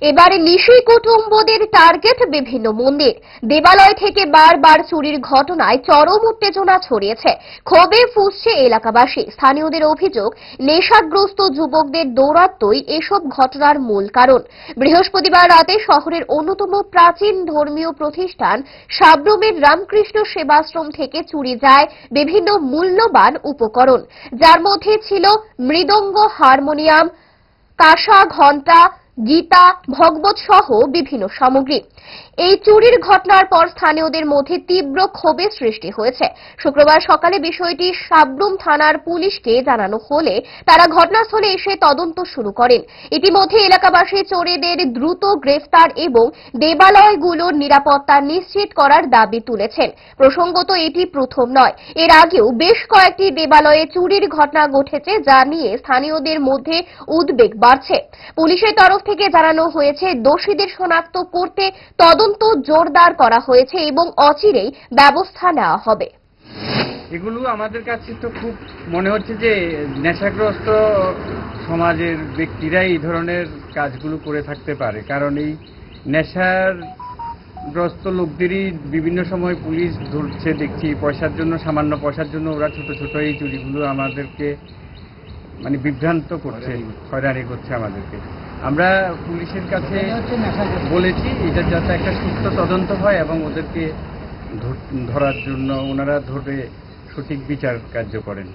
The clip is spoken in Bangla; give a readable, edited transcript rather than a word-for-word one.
এবারে নিশি কুটুম্বদের টার্গেট বিভিন্ন মন্দির, দেবালয় থেকে বারবার চুরির ঘটনায় চরম উত্তেজনা ছড়িয়েছে। ক্ষোভে ফুঁসছে এলাকাবাসী। স্থানীয়দের অভিযোগ, নেশাগ্রস্ত যুবকদের দৌরাত্ম্যই এসব ঘটনার মূল কারণ। বৃহস্পতিবার রাতে শহরের অন্যতম প্রাচীন ধর্মীয় প্রতিষ্ঠান সাব্রমের রামকৃষ্ণ সেবাশ্রম থেকে চুরি যায় বিভিন্ন মূল্যবান উপকরণ, যার মধ্যে ছিল মৃদঙ্গ, হারমোনিয়াম, কাঁসা, ঘণ্টা, গীতা, ভগবত সহ বিভিন্ন সামগ্রী। এই চুরির ঘটনার পর স্থানীয়দের মধ্যে তীব্র ক্ষোভের সৃষ্টি হয়েছে। শুক্রবার সকালে বিষয়টি সাব্রুম থানার পুলিশকে জানানো হলে তারা ঘটনাস্থলে এসে তদন্ত শুরু করেন। ইতিমধ্যে এলাকাবাসী চোরেদের দ্রুত গ্রেফতার এবং দেবালয়গুলোর নিরাপত্তা নিশ্চিত করার দাবি তুলেছেন। প্রসঙ্গত, এটি প্রথম নয়, এর আগেও বেশ কয়েকটি দেবালয়ে চুরির ঘটনা ঘটেছে, যা নিয়ে স্থানীয়দের মধ্যে উদ্বেগ বাড়ছে। পুলিশের তরফ থেকে জানানো হয়েছে, দোষীদের শনাক্ত করতে তদন্ত জোরদার করা হয়েছে এবং অচিরেই ব্যবস্থা নেওয়া হবে। এগুলো আমাদের কাছে তো খুব মনে হচ্ছে যে নেশাগ্রস্ত সমাজের ব্যক্তিরাই এই ধরনের কাজগুলো করে থাকতে পারে, কারণ এই নেশাগ্রস্ত লোকদেরই বিভিন্ন সময় পুলিশ ধরছে দেখছি। পয়সার জন্য, সামান্য পয়সার জন্য ওরা ছোট ছোট এই চুরিগুলো আমাদেরকে বিভ্রান্ত করছে, হয়রানি করছে আমাদেরকে। আমরা পুলিশের কাছে বলেছি এটা যাতে একটা সুস্থ তদন্ত হয় এবং ওদেরকে ধরার জন্য ওনারা ধরে সঠিক বিচার কার্য করেন।